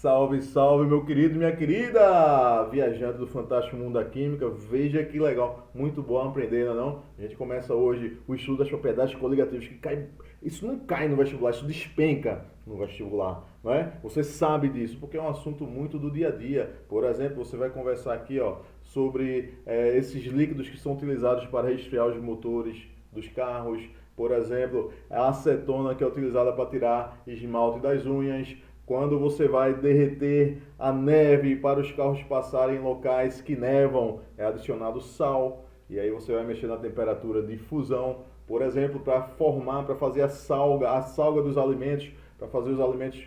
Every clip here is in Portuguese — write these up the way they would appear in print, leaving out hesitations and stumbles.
Salve, salve, meu querido e minha querida! Viajante do fantástico mundo da química, veja que legal, muito bom aprender, não é não? A gente começa hoje o estudo das propriedades coligativas, que cai, isso não cai no vestibular, isso despenca no vestibular, não é? Você sabe disso, porque é um assunto muito do dia a dia. Por exemplo, você vai conversar aqui, ó, sobre esses líquidos que são utilizados para resfriar os motores dos carros, por exemplo, a acetona que é utilizada para tirar esmalte das unhas, quando você vai derreter a neve para os carros passarem em locais que nevam, é adicionado sal, e aí você vai mexer na temperatura de fusão, por exemplo, para fazer a salga dos alimentos, para fazer os alimentos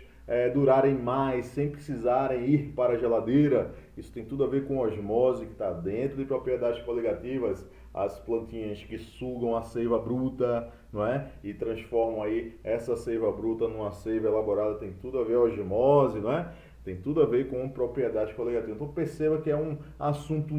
durarem mais, sem precisarem ir para a geladeira. Isso tem tudo a ver com osmose, que está dentro de propriedades coligativas, as plantinhas que sugam a seiva bruta, não é? E transformam aí essa seiva bruta numa seiva elaborada, tem tudo a ver com osmose, não é? Tem tudo a ver com propriedades coligativas. Então perceba que é um assunto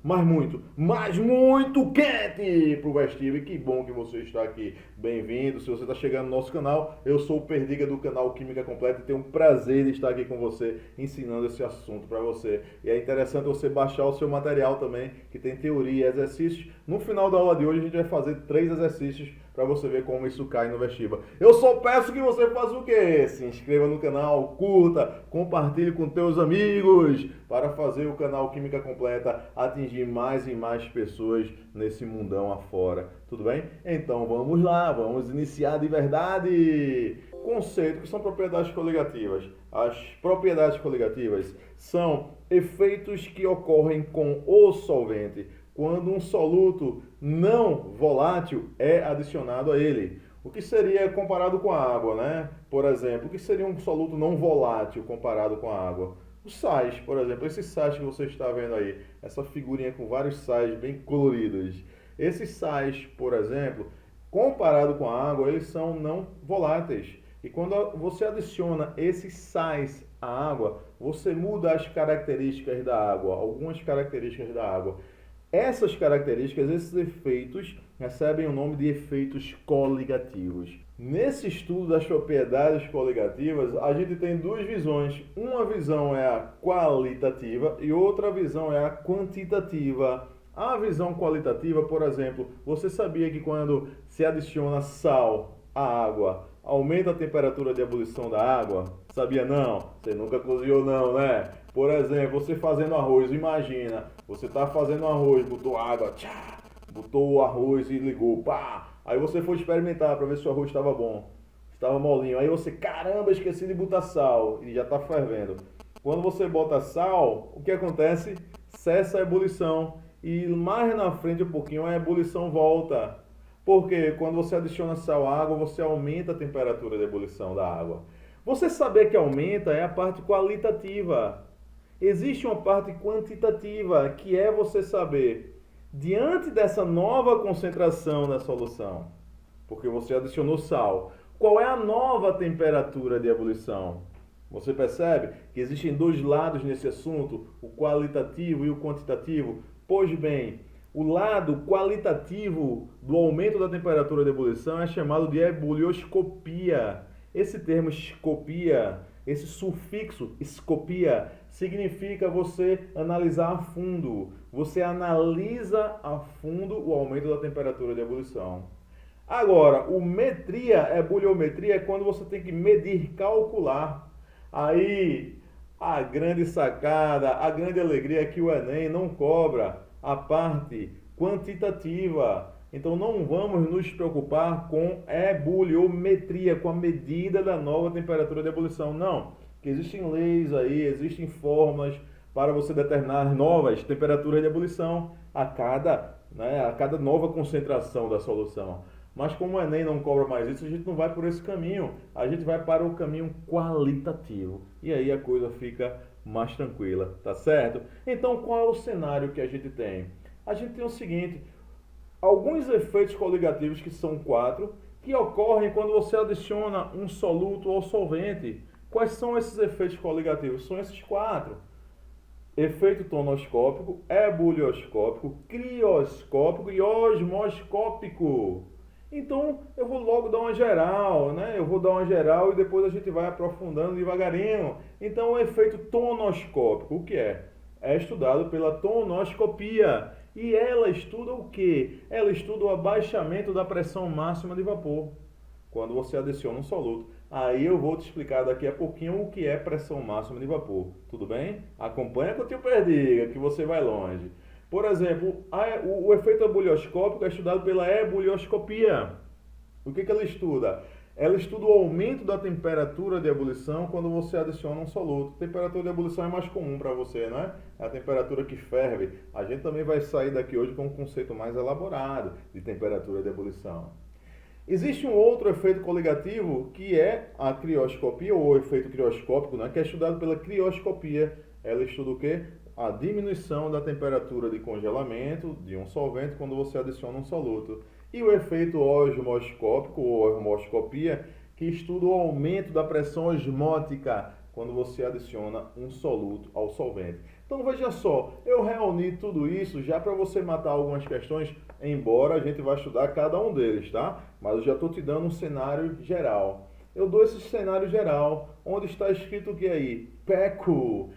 mas muito quente para o vestibular. E que bom que você está aqui. Bem-vindo. Se você está chegando no nosso canal, eu sou o Perdiga do canal Química Completa e tenho um prazer de estar aqui com você, ensinando esse assunto para você. E é interessante você baixar o seu material também, que tem teoria e exercícios. No final da aula de hoje, a gente vai fazer 3 exercícios para você ver como isso cai no vestibular. Eu só peço que você faça o quê? Se inscreva no canal, curta, compartilhe com teus amigos para fazer o canal Química Completa atingir mais e mais pessoas nesse mundão afora. Tudo bem? Então vamos lá, vamos iniciar de verdade. Conceito que são propriedades coligativas. As propriedades coligativas são efeitos que ocorrem com o solvente quando um soluto não volátil é adicionado a ele. O que seria comparado com a água, né? Por exemplo, o que seria um soluto não volátil comparado com a água? Os sais, por exemplo, esses sais que você está vendo aí, essa figurinha com vários sais bem coloridos. Esses sais, por exemplo, comparado com a água, eles são não voláteis. E quando você adiciona esses sais à água, você muda as características da água, algumas características da água. Essas características, esses efeitos, recebem o nome de efeitos coligativos. Nesse estudo das propriedades coligativas, a gente tem duas visões. Uma visão é a qualitativa e outra visão é a quantitativa. A visão qualitativa, por exemplo, você sabia que quando se adiciona sal à água, aumenta a temperatura de ebulição da água? Sabia não? Você nunca cozinhou não, né? Por exemplo, você fazendo arroz, imagina, você está fazendo arroz, botou água, tchá, botou o arroz e ligou, pá. Aí você foi experimentar para ver se o arroz estava bom, estava molinho. Aí você, caramba, esqueci de botar sal e já está fervendo. Quando você bota sal, o que acontece? Cessa a ebulição e mais na frente um pouquinho a ebulição volta. Porque quando você adiciona sal à água, você aumenta a temperatura de ebulição da água. Você saber que aumenta é a parte qualitativa. Existe uma parte quantitativa, que é você saber, diante dessa nova concentração da solução, porque você adicionou sal, qual é a nova temperatura de ebulição? Você percebe que existem dois lados nesse assunto, o qualitativo e o quantitativo? Pois bem, o lado qualitativo do aumento da temperatura de ebulição é chamado de ebulioscopia. Esse termo escopia, esse sufixo escopia, significa você analisar a fundo. Você analisa a fundo o aumento da temperatura de ebulição. Agora, o metria, ebuliometria, é quando você tem que medir, calcular. Aí, a grande sacada, a grande alegria é que o Enem não cobra a parte quantitativa. Então não vamos nos preocupar com ebuliometria, com a medida da nova temperatura de ebulição. Não, que existem leis aí, existem fórmulas para você determinar novas temperaturas de ebulição a cada nova concentração da solução. Mas como o Enem não cobra mais isso, a gente não vai por esse caminho. A gente vai para o caminho qualitativo. E aí a coisa fica mais tranquila, tá certo? Então qual é o cenário que a gente tem? A gente tem o seguinte: alguns efeitos coligativos, que são 4, que ocorrem quando você adiciona um soluto ao solvente. Quais são esses efeitos coligativos? São esses 4. Efeito tonoscópico, ebulioscópico, crioscópico e osmoscópico. Então eu vou logo dar uma geral, né? Eu vou dar uma geral e depois a gente vai aprofundando devagarinho. Então o efeito tonoscópico, o que é? É estudado pela tonoscopia. E ela estuda o quê? Ela estuda o abaixamento da pressão máxima de vapor quando você adiciona um soluto. Aí eu vou te explicar daqui a pouquinho o que é pressão máxima de vapor. Tudo bem? Acompanha com o tio Perdiga, que você vai longe. Por exemplo, o efeito ebulioscópico é estudado pela ebulioscopia. O que ela estuda? Ela estuda o aumento da temperatura de ebulição quando você adiciona um soluto. A temperatura de ebulição é mais comum para você, né? É a temperatura que ferve. A gente também vai sair daqui hoje com um conceito mais elaborado de temperatura de ebulição. Existe um outro efeito coligativo que é a crioscopia, ou o efeito crioscópico, né, que é estudado pela crioscopia. Ela estuda o quê? A diminuição da temperatura de congelamento de um solvente quando você adiciona um soluto. E o efeito osmoscópico, ou osmoscopia, que estuda o aumento da pressão osmótica quando você adiciona um soluto ao solvente. Então veja só, eu reuni tudo isso já para você matar algumas questões, embora a gente vai estudar cada um deles, tá? Mas eu já estou te dando um cenário geral. Eu dou esse cenário geral, onde está escrito o que aí? Peco.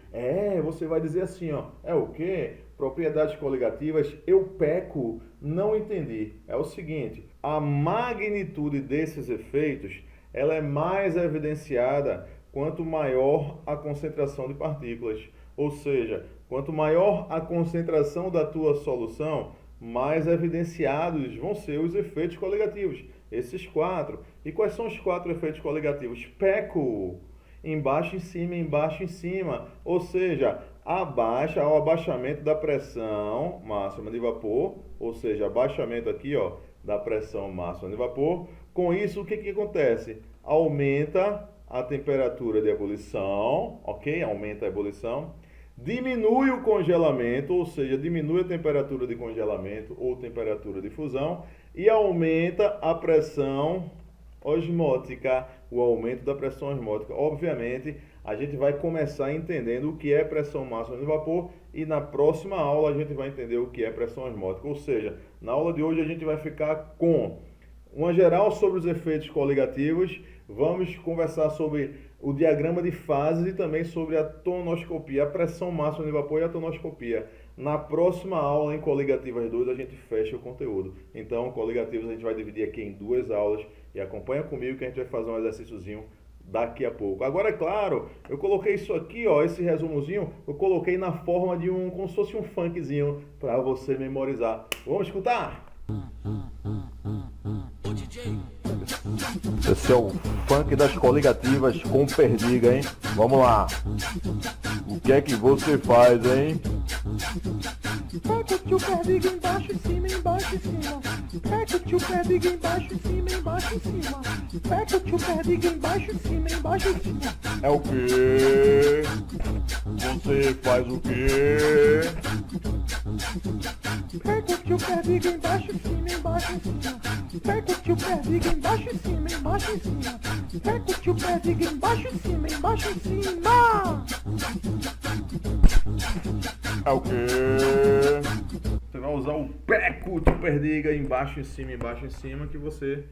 Você vai dizer assim, ó, é o quê? Propriedades coligativas, eu peco, não entendi. É o seguinte, a magnitude desses efeitos, ela é mais evidenciada quanto maior a concentração de partículas. Ou seja, quanto maior a concentração da tua solução, mais evidenciados vão ser os efeitos coligativos. Esses 4. E quais são os 4 efeitos coligativos? PECO, embaixo, em cima. Ou seja, o abaixamento da pressão máxima de vapor, ou seja, abaixamento aqui, ó, da pressão máxima de vapor. Com isso, o que acontece? Aumenta a temperatura de ebulição, ok? Aumenta a ebulição. Diminui o congelamento, ou seja, diminui a temperatura de congelamento ou temperatura de fusão e aumenta a pressão osmótica, o aumento da pressão osmótica. Obviamente, a gente vai começar entendendo o que é pressão máxima de vapor e na próxima aula a gente vai entender o que é pressão osmótica. Ou seja, na aula de hoje a gente vai ficar com uma geral sobre os efeitos coligativos, vamos conversar sobre o diagrama de fases e também sobre a tonoscopia, a pressão máxima de vapor e a tonoscopia. Na próxima aula, em coligativas 2, a gente fecha o conteúdo. Então, coligativos a gente vai dividir aqui em 2 aulas e acompanha comigo que a gente vai fazer um exercíciozinho daqui a pouco. Agora, é claro, eu coloquei isso aqui, ó, esse resumozinho, eu coloquei na forma de como se fosse um funkzinho para você memorizar. Vamos escutar? Esse é o funk das coligativas com Perdiga, hein? Vamos lá. O que é que você faz, hein? Pega o tio Perdiga embaixo, em cima, embaixo, em cima. Pega o tio Perdiga embaixo, em cima, embaixo, em cima. Pega o tio Perdiga embaixo, em cima, embaixo, em cima. É o quê? Você faz o quê? Pega o tio Perdiga embaixo, em cima, embaixo, em cima. Pega o tio Perdiga embaixo, em cima, embaixo, em cima. Pega o tio Perdiga embaixo, em cima, embaixo, em cima. É o quê? Você vai usar o peco, tio Perdiga, embaixo, em cima, que você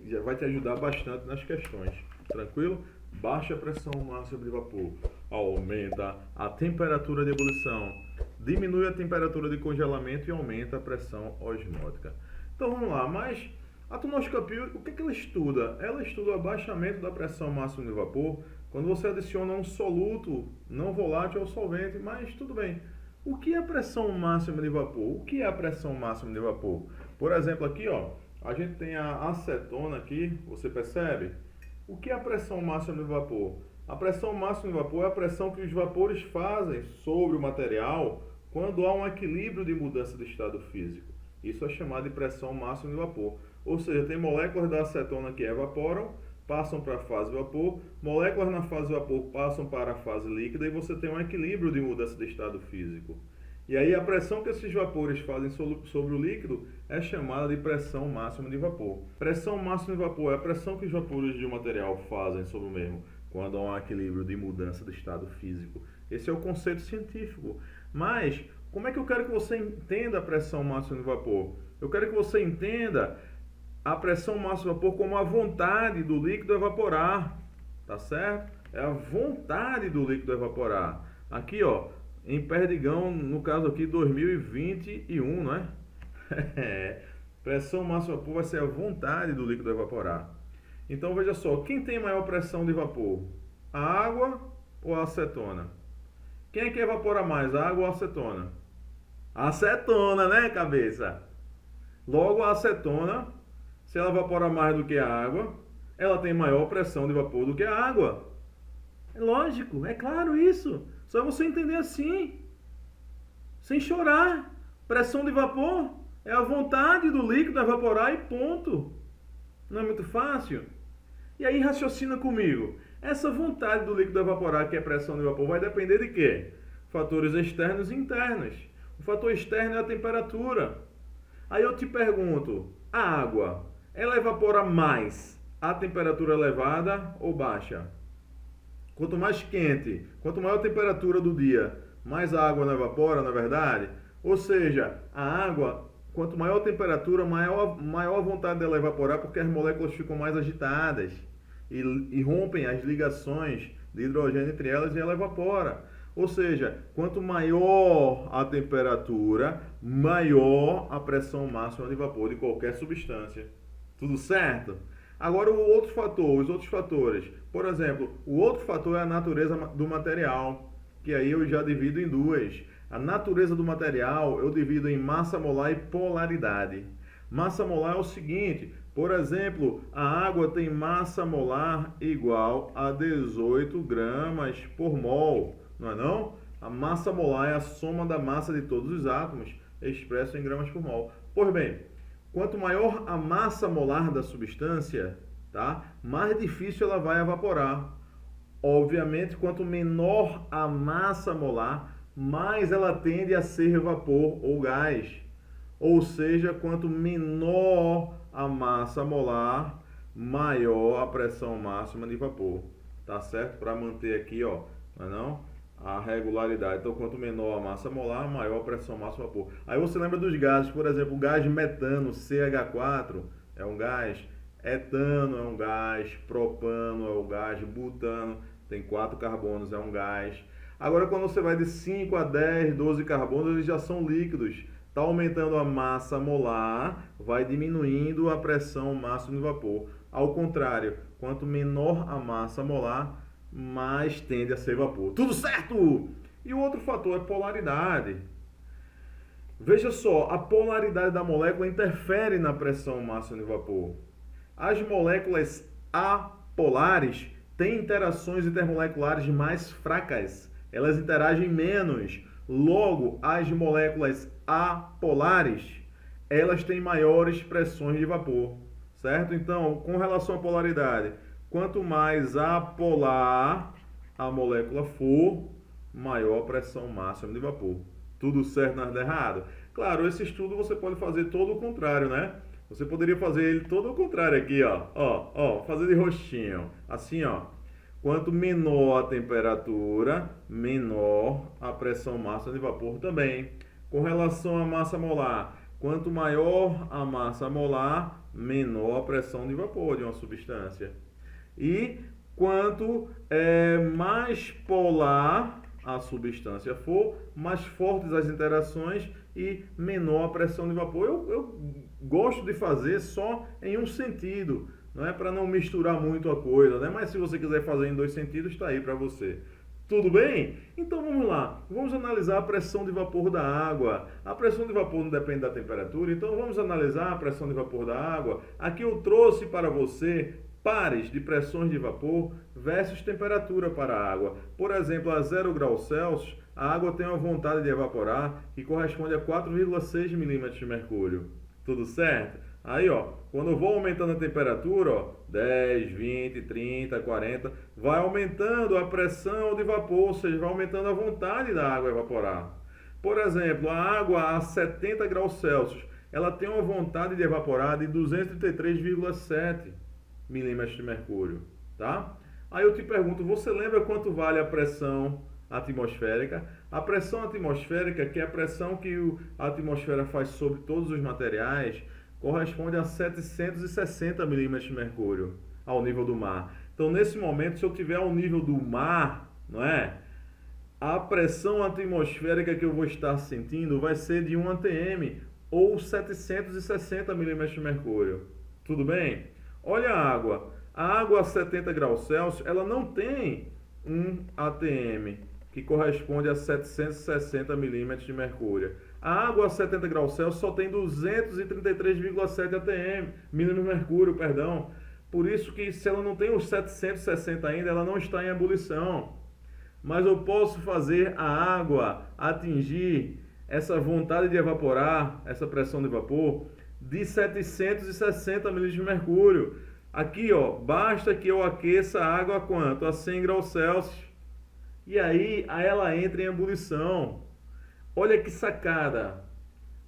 já vai te ajudar bastante nas questões. Tranquilo? Baixa a pressão máxima de vapor, aumenta a temperatura de ebulição, diminui a temperatura de congelamento e aumenta a pressão osmótica. Então vamos lá, mas a tonoscopia, o que ela estuda? Ela estuda o abaixamento da pressão máxima de vapor quando você adiciona um soluto não volátil ao solvente, mas tudo bem. O que é a pressão máxima de vapor? O que é a pressão máxima de vapor? Por exemplo, aqui, ó, a gente tem a acetona aqui, você percebe? O que é a pressão máxima de vapor? A pressão máxima de vapor é a pressão que os vapores fazem sobre o material quando há um equilíbrio de mudança de estado físico. Isso é chamado de pressão máxima de vapor. Ou seja, tem moléculas da acetona que evaporam, passam para a fase vapor, moléculas na fase vapor passam para a fase líquida e você tem um equilíbrio de mudança de estado físico. E aí a pressão que esses vapores fazem sobre o líquido é chamada de pressão máxima de vapor. Pressão máxima de vapor é a pressão que os vapores de um material fazem sobre o mesmo quando há um equilíbrio de mudança de estado físico. Esse é o conceito científico. Mas como é que eu quero que você entenda a pressão máxima de vapor? Eu quero que você entenda a pressão máxima de vapor como a vontade do líquido evaporar, tá certo? É a vontade do líquido evaporar. Aqui, ó, em Perdigão, no caso aqui 2021, não é? Pressão máxima de vapor vai ser a vontade do líquido evaporar. Então veja só, quem tem maior pressão de vapor? A água ou a acetona? Quem é que evapora mais, a água ou a acetona? A acetona, né, cabeça? Logo, a acetona, se ela evapora mais do que a água, ela tem maior pressão de vapor do que a água. É lógico, é claro isso. Só você entender assim, sem chorar. Pressão de vapor é a vontade do líquido evaporar e ponto. Não é muito fácil? E aí raciocina comigo. Essa vontade do líquido evaporar, que é pressão de vapor, vai depender de quê? Fatores externos e internos. O fator externo é a temperatura. Aí eu te pergunto, a água, ela evapora mais a temperatura elevada ou baixa? Quanto mais quente, quanto maior a temperatura do dia, mais a água não evapora, na verdade? Ou seja, a água, quanto maior a temperatura, maior a vontade dela evaporar, porque as moléculas ficam mais agitadas e rompem as ligações de hidrogênio entre elas e ela evapora. Ou seja, quanto maior a temperatura, maior a pressão máxima de vapor de qualquer substância. Tudo certo? Agora o outro fator, os outros fatores. Por exemplo, o outro fator é a natureza do material, que aí eu já divido em duas. A natureza do material eu divido em massa molar e polaridade. Massa molar é o seguinte, por exemplo, a água tem massa molar igual a 18 gramas por mol, não é não? A massa molar é a soma da massa de todos os átomos, expresso em gramas por mol. Pois bem, quanto maior a massa molar da substância, tá? Mais difícil ela vai evaporar. Obviamente, quanto menor a massa molar, mais ela tende a ser vapor ou gás. Ou seja, quanto menor a massa molar, maior a pressão máxima de vapor. Tá certo? Para manter aqui, ó, não é não? A regularidade. Então, quanto menor a massa molar, maior a pressão máxima de vapor. Aí você lembra dos gases, por exemplo, o gás metano, CH4, é um gás, etano é um gás, propano é um gás, butano, tem 4 carbonos, é um gás. Agora, quando você vai de 5 a 10, 12 carbonos, eles já são líquidos. Está aumentando a massa molar, vai diminuindo a pressão máxima de vapor. Ao contrário, quanto menor a massa molar, mais tende a ser vapor. Tudo certo? E o outro fator é polaridade. Veja só, a polaridade da molécula interfere na pressão máxima de vapor. As moléculas apolares têm interações intermoleculares mais fracas. Elas interagem menos. Logo, as moléculas apolares, elas têm maiores pressões de vapor. Certo? Então, com relação à polaridade, quanto mais apolar a molécula for, maior a pressão máxima de vapor. Tudo certo, nada errado? Claro, esse estudo você pode fazer todo o contrário, né? Você poderia fazer ele todo o contrário aqui, ó, fazer de roxinho, assim, ó. Quanto menor a temperatura, menor a pressão máxima de vapor também. Com relação à massa molar, quanto maior a massa molar, menor a pressão de vapor de uma substância. E quanto mais polar a substância for, mais fortes as interações e menor a pressão de vapor. Eu gosto de fazer só em um sentido, não é para não misturar muito a coisa, né? Mas se você quiser fazer em dois sentidos, está aí para você. Tudo bem? Então vamos lá. Vamos analisar a pressão de vapor da água. A pressão de vapor não depende da temperatura, então vamos analisar a pressão de vapor da água. Aqui eu trouxe para você pares de pressões de vapor versus temperatura para a água. Por exemplo, a 0 graus Celsius, a água tem uma vontade de evaporar que corresponde a 4,6 milímetros de mercúrio. Tudo certo? Aí, ó, quando eu vou aumentando a temperatura, ó, 10, 20, 30, 40, vai aumentando a pressão de vapor, ou seja, vai aumentando a vontade da água evaporar. Por exemplo, a água a 70 graus Celsius, ela tem uma vontade de evaporar de 233,7 milímetros de mercúrio, tá? Aí eu te pergunto, você lembra quanto vale a pressão atmosférica? A pressão atmosférica, que é a pressão que a atmosfera faz sobre todos os materiais, corresponde a 760 milímetros de mercúrio ao nível do mar. Então, nesse momento, se eu tiver ao nível do mar, não é? A pressão atmosférica que eu vou estar sentindo vai ser de 1 atm ou 760 milímetros de mercúrio. Tudo bem? Olha a água. A água a 70 graus Celsius, ela não tem 1 atm, que corresponde a 760 milímetros de mercúrio. A água a 70 graus Celsius só tem 233,7 atm, milímetros de mercúrio, perdão. Por isso que se ela não tem os 760 ainda, ela não está em ebulição. Mas eu posso fazer a água atingir essa vontade de evaporar, essa pressão de vapor, de 760 milímetros de mercúrio. Aqui, ó, basta que eu aqueça a água a quanto? A 100 graus Celsius. E aí ela entra em ebulição. Olha que sacada.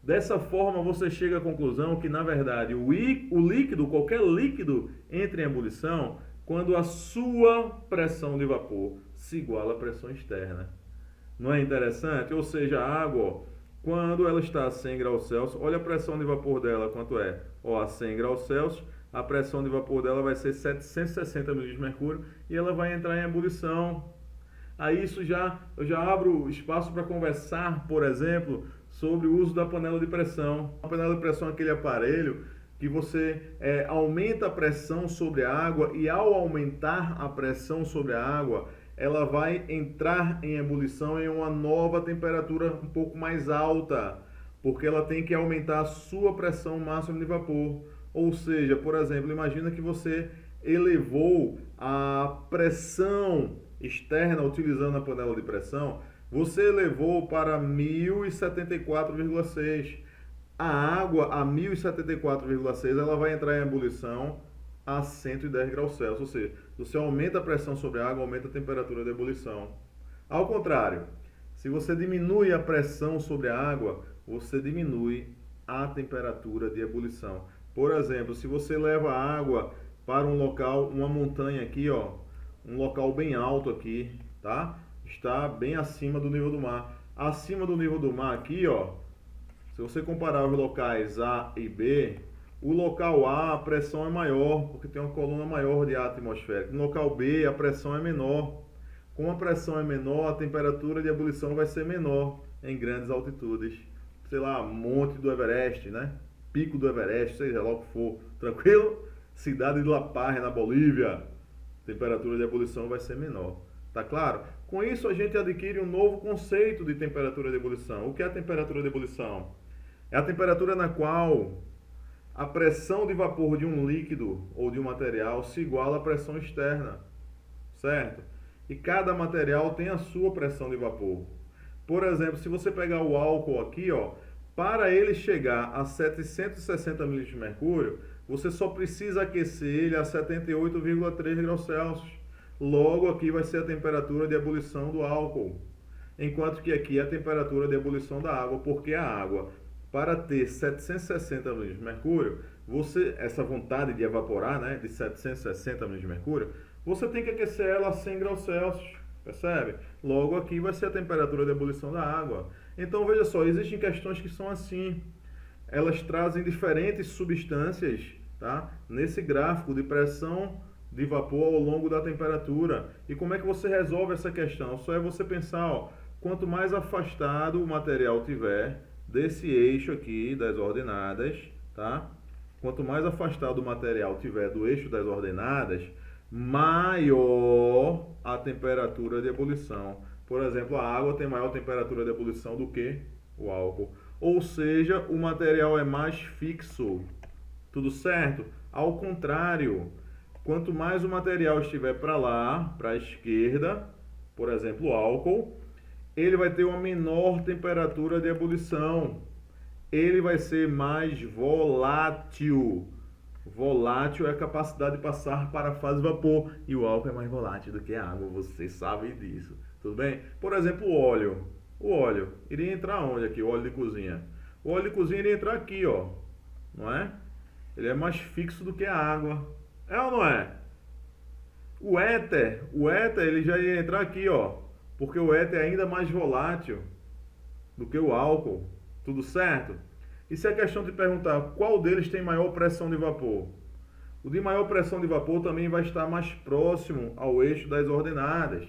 Dessa forma você chega à conclusão que, na verdade, o líquido, qualquer líquido, entra em ebulição quando a sua pressão de vapor se iguala à pressão externa. Não é interessante? Ou seja, a água, ó, quando ela está a 100 graus Celsius, olha a pressão de vapor dela, quanto é? Ó, a 100 graus Celsius, a pressão de vapor dela vai ser 760 milímetros de mercúrio e ela vai entrar em ebulição. Aí eu já abro espaço para conversar, por exemplo, sobre o uso da panela de pressão. A panela de pressão é aquele aparelho que você aumenta a pressão sobre a água e, ao aumentar a pressão sobre a água, ela vai entrar em ebulição em uma nova temperatura um pouco mais alta, porque ela tem que aumentar a sua pressão máxima de vapor. Ou seja, por exemplo, imagina que você elevou a pressão externa utilizando a panela de pressão, você elevou para 1074,6. A água a 1074,6 ela vai entrar em ebulição a 110 graus Celsius, ou seja, você aumenta a pressão sobre a água, aumenta a temperatura de ebulição. Ao contrário, se você diminui a pressão sobre a água, você diminui a temperatura de ebulição. Por exemplo, se você leva a água para um local, uma montanha aqui, ó, um local bem alto aqui, tá? Está bem acima do nível do mar. Acima do nível do mar aqui, ó, se você comparar os locais A e B, o local A, a pressão é maior, porque tem uma coluna maior de ar atmosférico. No local B, a pressão é menor. Como a pressão é menor, a temperatura de ebulição vai ser menor em grandes altitudes. Sei lá, Monte do Everest, né? Pico do Everest, seja lá o que for. Tranquilo? Cidade de La Paz, na Bolívia. Temperatura de ebulição vai ser menor. Tá claro? Com isso, a gente adquire um novo conceito de temperatura de ebulição. O que é a temperatura de ebulição? É a temperatura na qual a pressão de vapor de um líquido ou de um material se iguala à pressão externa, certo? E cada material tem a sua pressão de vapor. Por exemplo, se você pegar o álcool aqui, ó, para ele chegar a 760 ml de mercúrio, você só precisa aquecer ele a 78,3 graus Celsius. Logo, aqui vai ser a temperatura de ebulição do álcool. Enquanto que aqui é a temperatura de ebulição da água, porque a água, para ter 760 ml de mercúrio, essa vontade de evaporar, né, de 760 ml de mercúrio, você tem que aquecer ela a 100 graus Celsius, percebe? Logo aqui vai ser a temperatura de ebulição da água. Então veja só, existem questões que são assim, elas trazem diferentes substâncias, tá, nesse gráfico de pressão de vapor ao longo da temperatura. E como é que você resolve essa questão? Só é você pensar, ó, quanto mais afastado o material tiver desse eixo aqui das ordenadas, tá? Quanto mais afastado o material tiver do eixo das ordenadas, maior a temperatura de ebulição. Por exemplo, a água tem maior temperatura de ebulição do que o álcool. Ou seja, o material é mais fixo. Tudo certo? Ao contrário, quanto mais o material estiver para lá, para a esquerda, por exemplo, o álcool, ele vai ter uma menor temperatura de ebulição. Ele vai ser mais volátil. Volátil é a capacidade de passar para a fase de vapor. E o álcool é mais volátil do que a água, você sabe disso. Tudo bem? Por exemplo, o óleo. O óleo iria entrar onde aqui? O óleo de cozinha. O óleo de cozinha iria entrar aqui, ó. Não é? Ele é mais fixo do que a água. É ou não é? O éter ele já ia entrar aqui, ó. Porque o éter é ainda mais volátil do que o álcool. Tudo certo? E se a questão te perguntar qual deles tem maior pressão de vapor? O de maior pressão de vapor também vai estar mais próximo ao eixo das ordenadas.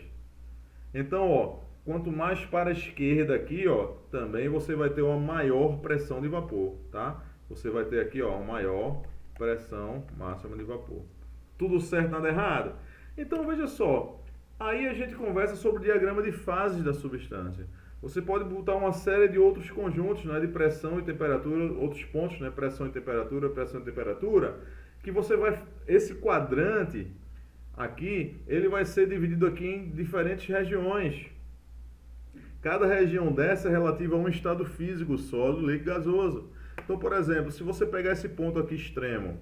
Então, ó, quanto mais para a esquerda aqui, ó, também você vai ter uma maior pressão de vapor, tá? Você vai ter aqui, ó, uma maior pressão máxima de vapor. Tudo certo, nada errado? Então, veja só. Aí a gente conversa sobre o diagrama de fases da substância. Você pode botar uma série de outros conjuntos, né, de pressão e temperatura, outros pontos, né, pressão e temperatura, que você vai, esse quadrante aqui, ele vai ser dividido aqui em diferentes regiões. Cada região dessa é relativa a um estado físico, sólido, líquido, gasoso. Então, por exemplo, se você pegar esse ponto aqui extremo,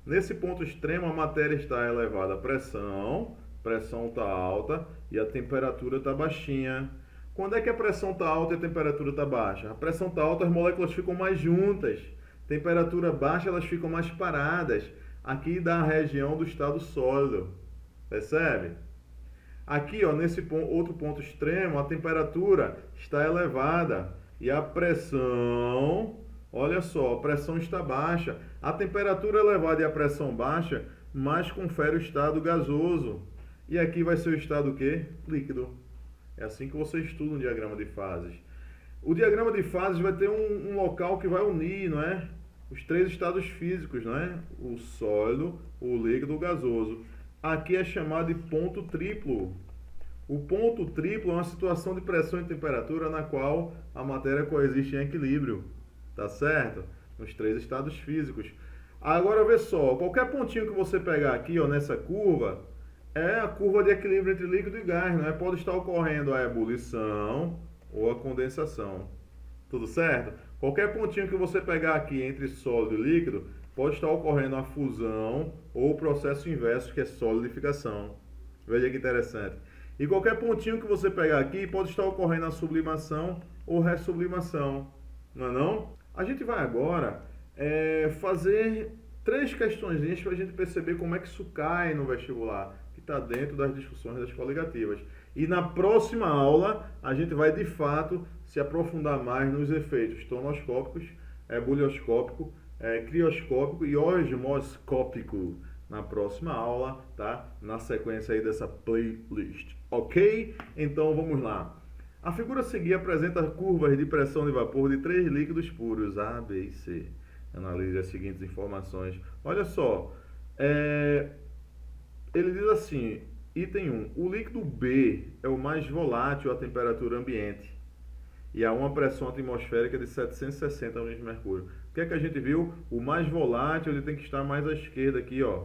nesse ponto extremo a matéria está elevada à pressão está alta e a temperatura está baixinha. Quando é que a pressão está alta e a temperatura está baixa? A pressão está alta, as moléculas ficam mais juntas. Temperatura baixa, elas ficam mais paradas. Aqui da região do estado sólido. Percebe? Aqui, ó, nesse outro ponto extremo, a temperatura está elevada e a pressão, olha só, a pressão está baixa. A temperatura elevada e a pressão baixa, mais confere o estado gasoso. E aqui vai ser o estado o quê? Líquido. É assim que você estuda um diagrama de fases. O diagrama de fases vai ter um local que vai unir, não é? Os três estados físicos, não é? O sólido, o líquido, o gasoso. Aqui é chamado de ponto triplo. O ponto triplo é uma situação de pressão e temperatura na qual a matéria coexiste em equilíbrio. Tá certo? Nos três estados físicos. Agora, vê só. Qualquer pontinho que você pegar aqui, ó, nessa curva, é a curva de equilíbrio entre líquido e gás, né? Pode estar ocorrendo a ebulição ou a condensação. Tudo certo? Qualquer pontinho que você pegar aqui entre sólido e líquido, pode estar ocorrendo a fusão ou o processo inverso, que é solidificação. Veja que interessante. E qualquer pontinho que você pegar aqui, pode estar ocorrendo a sublimação ou ressublimação. Não é não? A gente vai agora fazer 3 questõezinhas para a gente perceber como é que isso cai no vestibular, que está dentro das discussões das coligativas. E na próxima aula, a gente vai, de fato, se aprofundar mais nos efeitos tonoscópicos, bulioscópico, crioscópico e osmoscópico na próxima aula, tá? Na sequência aí dessa playlist, ok? Então, vamos lá. A figura a seguir apresenta curvas de pressão de vapor de 3 líquidos puros, A, B e C. Analise as seguintes informações. Olha só, ele diz assim, item 1, o líquido B é o mais volátil à temperatura ambiente e a uma pressão atmosférica de 760 unidades de mercúrio. O que é que a gente viu? O mais volátil ele tem que estar mais à esquerda aqui, ó,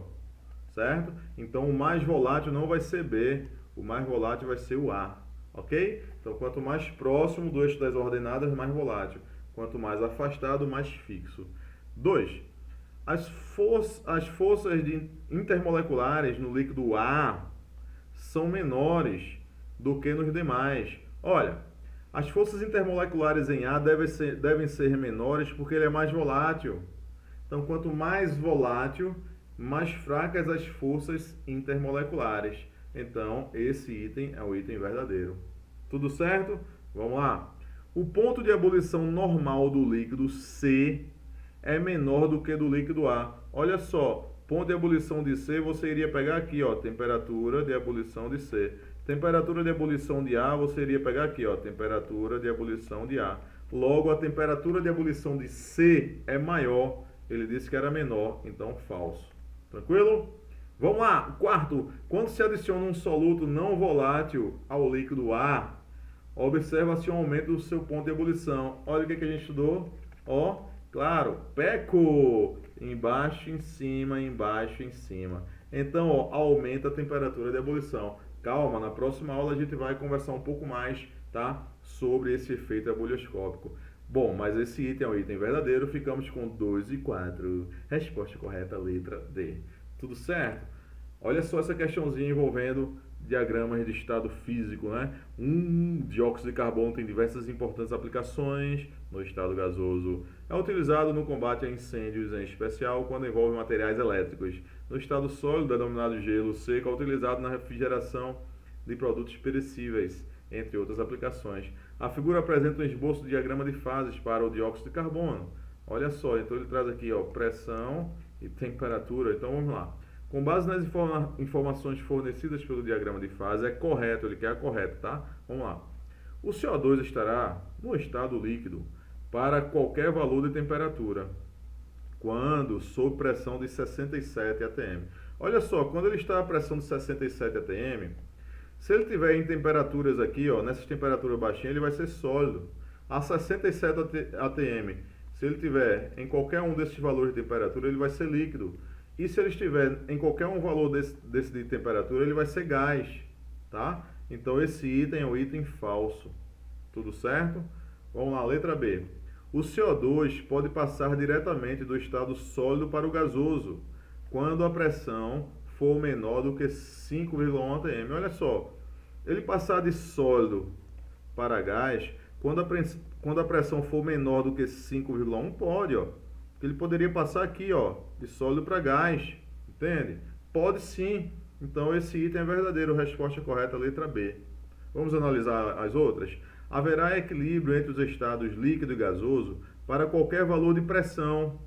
certo? Então o mais volátil não vai ser B, o mais volátil vai ser o A, ok? Então quanto mais próximo do eixo das ordenadas, mais volátil. Quanto mais afastado, mais fixo. 2. As forças intermoleculares no líquido A são menores do que nos demais. Olha, as forças intermoleculares em A devem ser menores porque ele é mais volátil. Então, quanto mais volátil, mais fracas as forças intermoleculares. Então, esse item é o item verdadeiro. Tudo certo? Vamos lá. O ponto de ebulição normal do líquido C é menor do que do líquido A. Olha só, ponto de ebulição de C, você iria pegar aqui, ó, temperatura de ebulição de C. Temperatura de ebulição de A, você iria pegar aqui, ó, temperatura de ebulição de A. Logo, a temperatura de ebulição de C é maior. Ele disse que era menor, então falso. Tranquilo? Vamos lá. Quarto, quando se adiciona um soluto não volátil ao líquido A, observa-se um aumento do seu ponto de ebulição. Olha o que a gente estudou. Ó, claro, PECO, embaixo, em cima, embaixo, em cima. Então, ó, aumenta a temperatura de ebulição. Calma, na próxima aula a gente vai conversar um pouco mais, tá, sobre esse efeito ebulioscópico. Bom, mas esse item é o item verdadeiro, ficamos com 2 e 4. Resposta correta, letra D. Tudo certo? Olha só essa questãozinha envolvendo diagramas de estado físico, né? Dióxido de carbono tem diversas importantes aplicações no estado gasoso. É utilizado no combate a incêndios, em especial quando envolve materiais elétricos. No estado sólido, é denominado gelo seco, é utilizado na refrigeração de produtos perecíveis, entre outras aplicações. A figura apresenta um esboço de diagrama de fases para o dióxido de carbono. Olha só, então ele traz aqui, ó, pressão e temperatura. Então vamos lá. Com base nas informações fornecidas pelo diagrama de fase, é correto, ele quer a correta, tá? Vamos lá. O CO2 estará no estado líquido para qualquer valor de temperatura, quando sob pressão de 67 atm. Olha só, quando ele está a pressão de 67 atm, se ele tiver em temperaturas aqui, ó, nessas temperaturas baixinhas, ele vai ser sólido. A 67 atm, se ele tiver em qualquer um desses valores de temperatura, ele vai ser líquido. E se ele estiver em qualquer um valor desse de temperatura, ele vai ser gás, tá? Então esse item é um item falso. Tudo certo? Vamos lá, letra B. O CO2 pode passar diretamente do estado sólido para o gasoso, quando a pressão for menor do que 5,1 atm. Olha só, ele passar de sólido para gás, quando a pressão for menor do que 5,1, pode, ó. Ele poderia passar aqui, ó, de sólido para gás, entende? Pode sim. Então esse item é verdadeiro. Resposta correta, letra B. Vamos analisar as outras? Haverá equilíbrio entre os estados líquido e gasoso para qualquer valor de pressão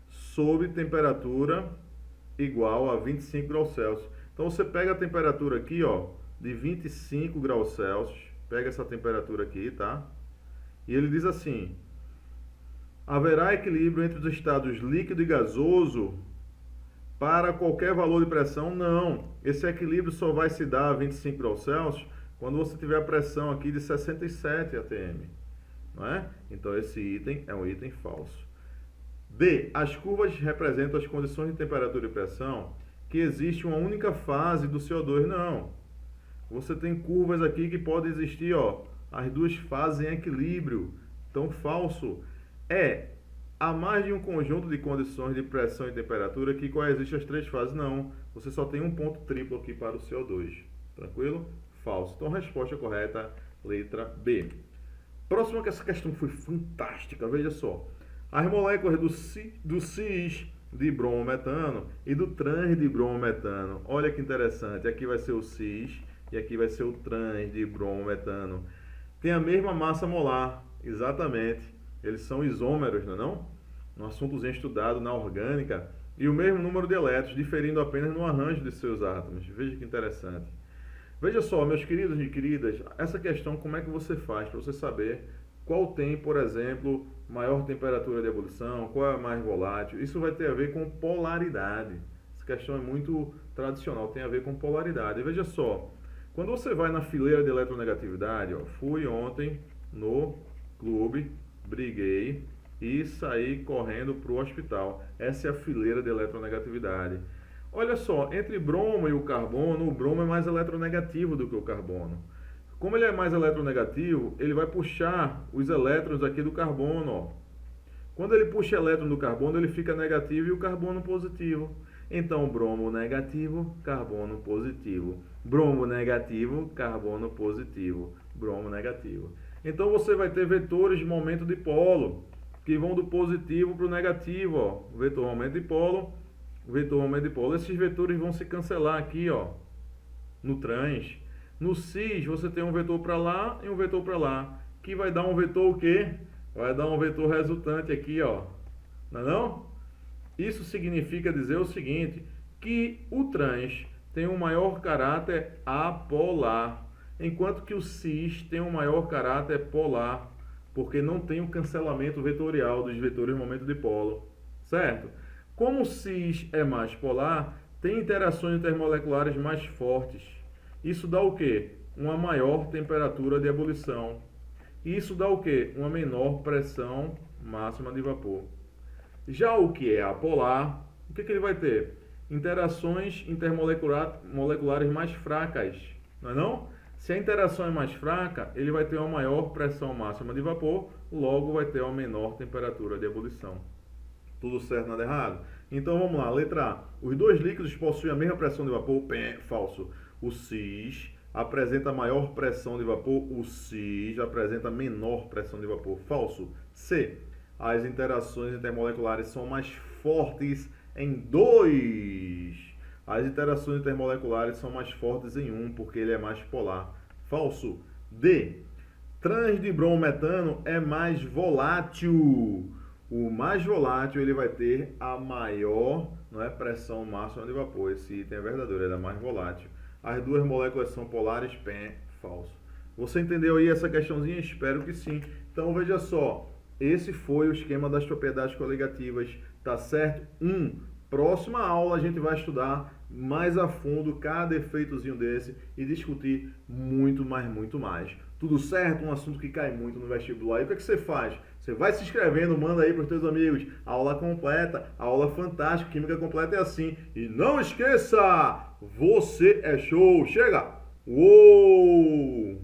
sob temperatura igual a 25 graus Celsius. Então você pega a temperatura aqui, ó, de 25 graus Celsius, pega essa temperatura aqui, tá? E ele diz assim: haverá equilíbrio entre os estados líquido e gasoso para qualquer valor de pressão? Não. Esse equilíbrio só vai se dar a 25 graus Celsius quando você tiver a pressão aqui de 67 atm, não é? Então esse item é um item falso. D. As curvas representam as condições de temperatura e pressão que existe uma única fase do CO2. Não. Você tem curvas aqui que podem existir, ó, as duas fases em equilíbrio. Então falso. Há mais de um conjunto de condições de pressão e temperatura que coexistem as três fases. Não. Você só tem um ponto triplo aqui para o CO2. Tranquilo? Falso. Então, resposta correta, letra B. Próxima, que essa questão foi fantástica. Veja só. As moléculas do cis de bromometano e do trans de bromometano. Olha que interessante. Aqui vai ser o cis e aqui vai ser o trans de bromometano. Tem a mesma massa molar. Exatamente. Eles são isômeros, não é não? Um assuntozinho estudado na orgânica. E o mesmo número de elétrons, diferindo apenas no arranjo de seus átomos. Veja que interessante. Veja só, meus queridos e queridas, essa questão como é que você faz para você saber qual tem, por exemplo, maior temperatura de ebulição, qual é mais volátil. Isso vai ter a ver com polaridade. Essa questão é muito tradicional, tem a ver com polaridade. E veja só, quando você vai na fileira de eletronegatividade, ó, fui ontem no clube, briguei e saí correndo para o hospital. Essa é a fileira de eletronegatividade. Olha só, entre bromo e o carbono é mais eletronegativo do que o carbono. Como ele é mais eletronegativo, ele vai puxar os elétrons aqui do carbono, ó. Quando ele puxa elétron do carbono, ele fica negativo e o carbono positivo. Então, bromo negativo, carbono positivo. Bromo negativo, carbono positivo. Bromo negativo. Então, você vai ter vetores de momento dipolo, que vão do positivo para o negativo, ó. Vetor momento dipolo, vetor momento dipolo. Esses vetores vão se cancelar aqui, ó, no trans. No cis, você tem um vetor para lá e um vetor para lá, que vai dar um vetor o quê? Vai dar um vetor resultante aqui, ó. Não é não? Isso significa dizer o seguinte, que o trans tem um maior caráter apolar, enquanto que o cis tem um maior caráter polar, porque não tem o cancelamento vetorial dos vetores momento dipolo, certo? Como o cis é mais polar, tem interações intermoleculares mais fortes. Isso dá o quê? Uma maior temperatura de ebulição. Isso dá o quê? Uma menor pressão máxima de vapor. Já o que é apolar, o que ele vai ter? Interações intermoleculares mais fracas, não é não? Se a interação é mais fraca, ele vai ter uma maior pressão máxima de vapor, logo vai ter uma menor temperatura de ebulição. Tudo certo, nada errado? Então vamos lá, letra A. Os dois líquidos possuem a mesma pressão de vapor? Falso. O cis apresenta maior pressão de vapor, o cis apresenta menor pressão de vapor. Falso. C. As interações intermoleculares são mais fortes em 2. As interações intermoleculares são mais fortes em 1, porque ele é mais polar. Falso. D. Transdibrometano é mais volátil. O mais volátil ele vai ter a maior, não é, pressão máxima de vapor. Esse item é verdadeiro, ele é mais volátil. As duas moléculas são polares, PEN, falso. Você entendeu aí essa questãozinha? Espero que sim. Então veja só, esse foi o esquema das propriedades coligativas, tá certo? Próxima aula a gente vai estudar mais a fundo cada efeitozinho desse e discutir muito mais. Tudo certo? Um assunto que cai muito no vestibular. E o que é que você faz? Você vai se inscrevendo, manda aí para os teus amigos. Aula completa, aula fantástica, química completa é assim. E não esqueça, você é show. Chega! Uou!